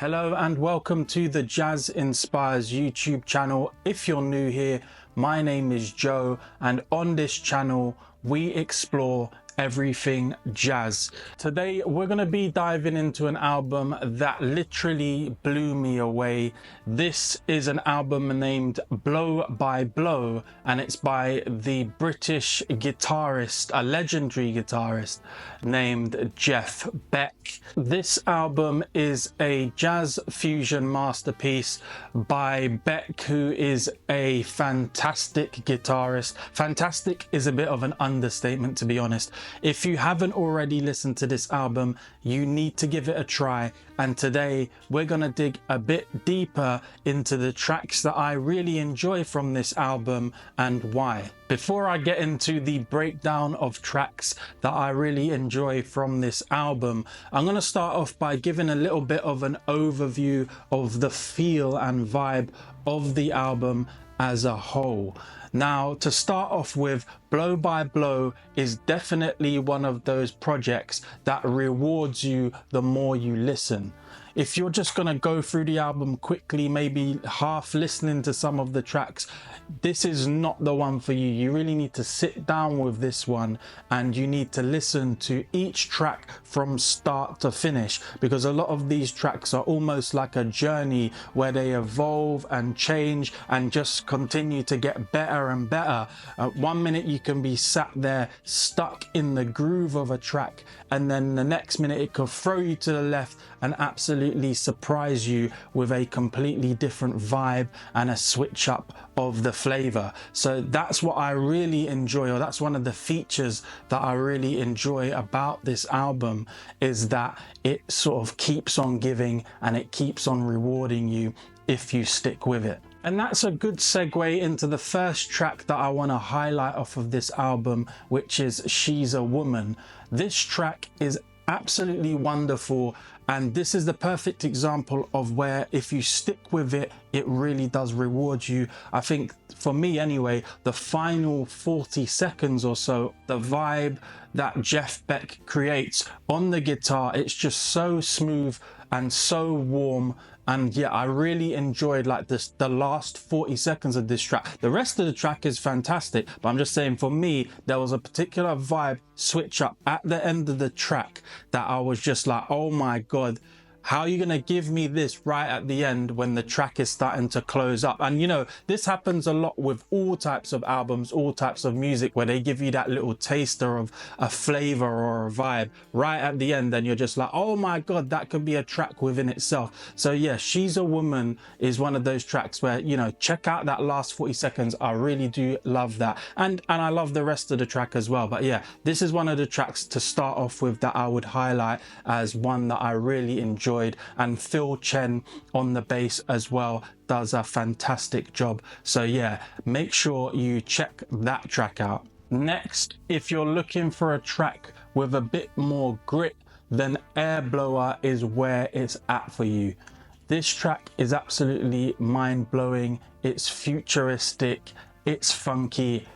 Hello and welcome to the Jazz Inspires YouTube channel. If you're new here, my name is Joe, and on this channel we explore everything jazz. Today we're going to be diving into an album that literally blew me away. This is an album named Blow by Blow, and it's by the British guitarist, a legendary guitarist named Jeff Beck. This album is a jazz fusion masterpiece by Beck, who is a fantastic guitarist. Fantastic is a bit of an understatement, to be honest. If you haven't already listened to this album, you need to give it a try. And today we're gonna dig a bit deeper into the tracks that I really enjoy from this album and why. Before I get into the breakdown of tracks that I really enjoy from this album, I'm gonna start off by giving a little bit of an overview of the feel and vibe of the album as a whole. Now, to start off with, Blow by Blow is definitely one of those projects that rewards you the more you listen. If you're just gonna go through the album quickly, maybe half listening to some of the tracks, this is not the one for you. You really need to sit down with this one and you need to listen to each track from start to finish, because a lot of these tracks are almost like a journey where they evolve and change and just continue to get better and better. 1 minute you can be sat there stuck in the groove of a track, and then the next minute it could throw you to the left and absolutely surprise you with a completely different vibe and a switch up of the flavor. So that's what I really enjoy, or that's one of the features that I really enjoy about this album, is that it sort of keeps on giving and it keeps on rewarding you if you stick with it. And that's a good segue into the first track that I want to highlight off of this album, which is She's a Woman. This track is absolutely wonderful, and this is the perfect example of where if you stick with it, it really does reward you. I think, for me anyway, the final 40 seconds or so, the vibe that Jeff Beck creates on the guitar, it's just so smooth and so warm. And yeah, I really enjoyed like the last 40 seconds of this track. The rest of the track is fantastic, but I'm just saying, for me, there was a particular vibe switch up at the end of the track that I was just like, oh my God, how are you gonna give me this right at the end when the track is starting to close up? And you know, this happens a lot with all types of albums, all types of music, where they give you that little taster of a flavor or a vibe right at the end, and you're just like, oh my God, that could be a track within itself. So yeah, She's a Woman is one of those tracks where, you know, check out that last 40 seconds. I really do love that. And I love the rest of the track as well. But yeah, this is one of the tracks to start off with that I would highlight as one that I really enjoyed. And Phil Chen on the bass as well does a fantastic job. So yeah, make sure you check that track out. Next, if you're looking for a track with a bit more grit, then Air Blower is where it's at for you. This track is absolutely mind-blowing. It's futuristic, it's funky.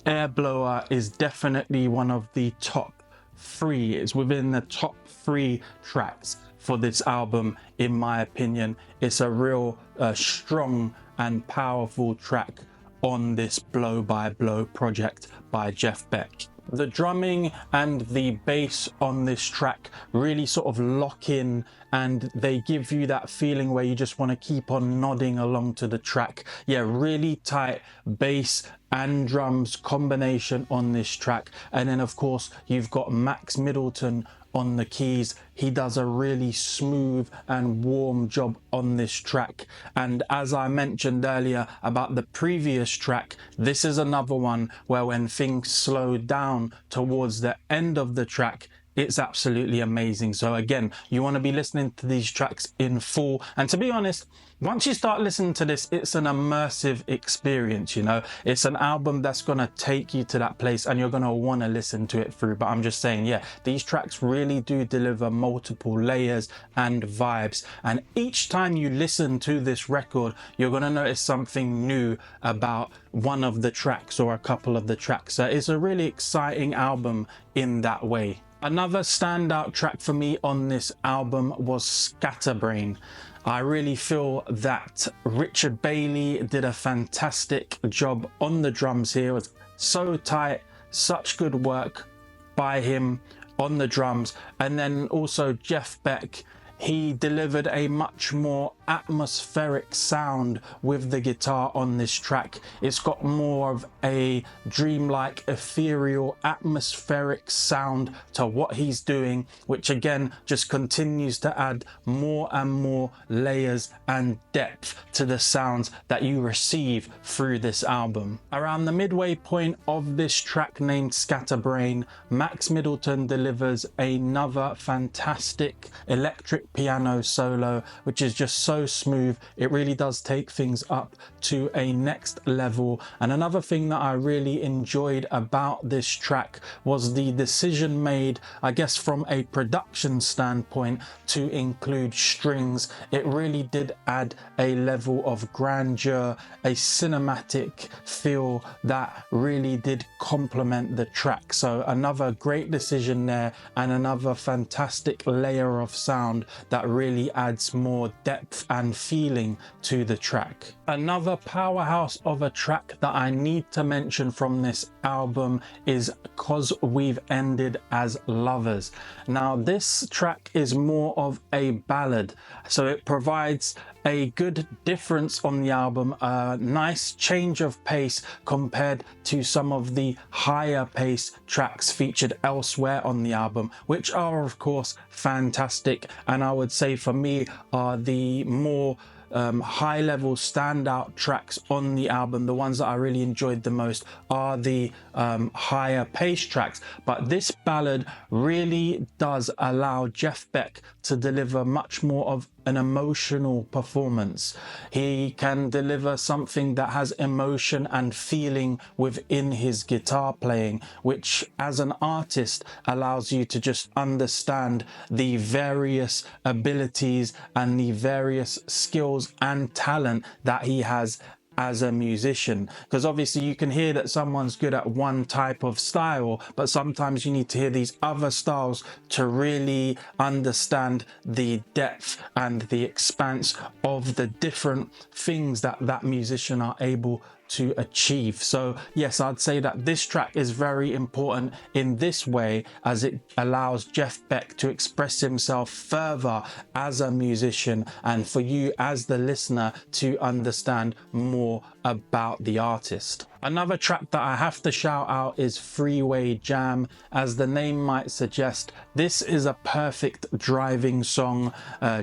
Air Blower is definitely one of the top 3. It's within the top 3 tracks for this album, in my opinion. It's a real strong and powerful track on this Blow by Blow project by Jeff Beck. The drumming and the bass on this track really sort of lock in, and they give you that feeling where you just want to keep on nodding along to the track. Yeah, really tight bass and drums combination on this track. And then of course you've got Max Middleton on the keys. He does a really smooth and warm job on this track. And as I mentioned earlier about the previous track, this is another one where when things slow down towards the end of the track, it's absolutely amazing. So again, you want to be listening to these tracks in full. And to be honest, once you start listening to this, it's an immersive experience, you know. It's an album that's going to take you to that place and you're going to want to listen to it through. But I'm just saying, yeah, these tracks really do deliver multiple layers and vibes. And each time you listen to this record, you're going to notice something new about one of the tracks or a couple of the tracks. So it's a really exciting album in that way. Another standout track for me on this album was Scatterbrain. I really feel that Richard Bailey did a fantastic job on the drums here. It was so tight, such good work by him on the drums. And then also Jeff Beck, he delivered a much more atmospheric sound with the guitar on this track. It's got more of a dreamlike, ethereal, atmospheric sound to what he's doing, which again just continues to add more and more layers and depth to the sounds that you receive through this album. Around the midway point of this track named Scatterbrain, Max Middleton delivers another fantastic electric piano solo, which is just so smooth. It really does take things up to a next level. And another thing that I really enjoyed about this track was the decision made, I guess from a production standpoint, to include strings. It really did add a level of grandeur, a cinematic feel that really did complement the track. So another great decision there, and another fantastic layer of sound that really adds more depth and feeling to the track. Another powerhouse of a track that I need to mention from this album is 'Cause We've Ended as Lovers. Now this track is more of a ballad, so it provides a good difference on the album, a nice change of pace compared to some of the higher pace tracks featured elsewhere on the album, which are of course fantastic, and I would say for me are the more high level standout tracks on the album. The ones that I really enjoyed the most are the higher pace tracks, but this ballad really does allow Jeff Beck to deliver much more of an emotional performance. He can deliver something that has emotion and feeling within his guitar playing, which as an artist allows you to just understand the various abilities and the various skills and talent that he has as a musician. Because obviously you can hear that someone's good at one type of style, but sometimes you need to hear these other styles to really understand the depth and the expanse of the different things that that musician are able to achieve. So yes, I'd say that this track is very important in this way, as it allows Jeff Beck to express himself further as a musician, and for you as the listener to understand more about the artist. Another track that I have to shout out is Freeway Jam. As the name might suggest, this is a perfect driving song.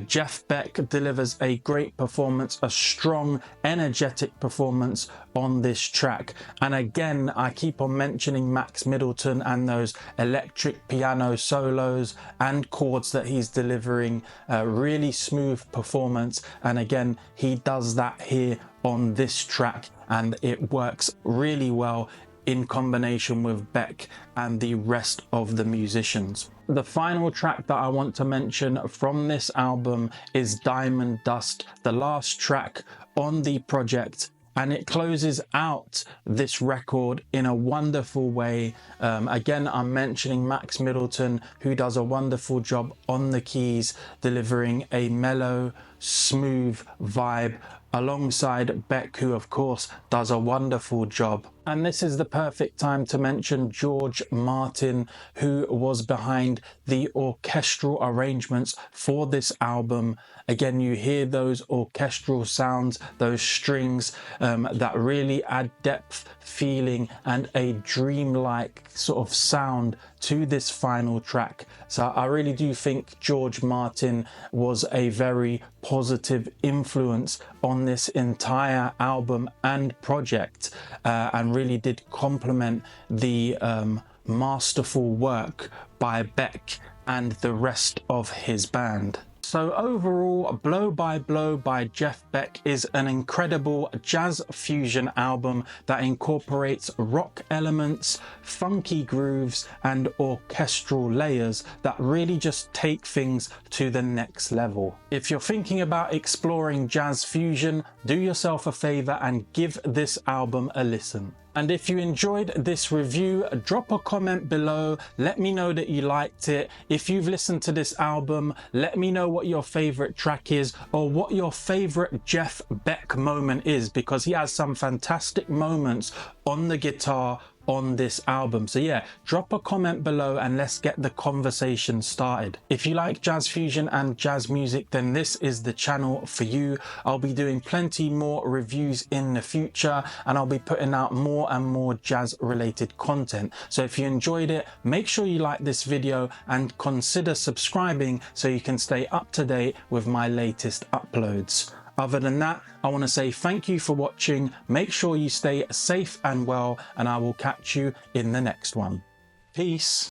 Jeff Beck delivers a great performance, a strong, energetic performance on this track. And again, I keep on mentioning Max Middleton and those electric piano solos and chords that he's delivering, really smooth performance. And again, he does that here on this track, and it works really well in combination with Beck and the rest of the musicians. The final track that I want to mention from this album is Diamond Dust, the last track on the project, and it closes out this record in a wonderful way. Again, I'm mentioning Max Middleton, who does a wonderful job on the keys, delivering a mellow, smooth vibe, alongside Beck, who of course does a wonderful job. And this is the perfect time to mention George Martin, who was behind the orchestral arrangements for this album. Again, you hear those orchestral sounds, those strings that really add depth, feeling, and a dreamlike sort of sound to this final track. So I really do think George Martin was a very positive influence on this entire album and project, and really did complement the masterful work by Beck and the rest of his band. So overall, Blow by Blow by Jeff Beck is an incredible jazz fusion album that incorporates rock elements, funky grooves, and orchestral layers that really just take things to the next level. If you're thinking about exploring jazz fusion, do yourself a favor and give this album a listen. And if you enjoyed this review, drop a comment below. Let me know that you liked it. If you've listened to this album, let me know what your favorite track is or what your favorite Jeff Beck moment is, because he has some fantastic moments on the guitar on this album. So yeah, drop a comment below and let's get the conversation started. If you like jazz fusion and jazz music, then this is the channel for you. I'll be doing plenty more reviews in the future, and I'll be putting out more and more jazz related content. So if you enjoyed it, make sure you like this video and consider subscribing so you can stay up to date with my latest uploads. Other than that, I want to say thank you for watching. Make sure you stay safe and well, and I will catch you in the next one. Peace.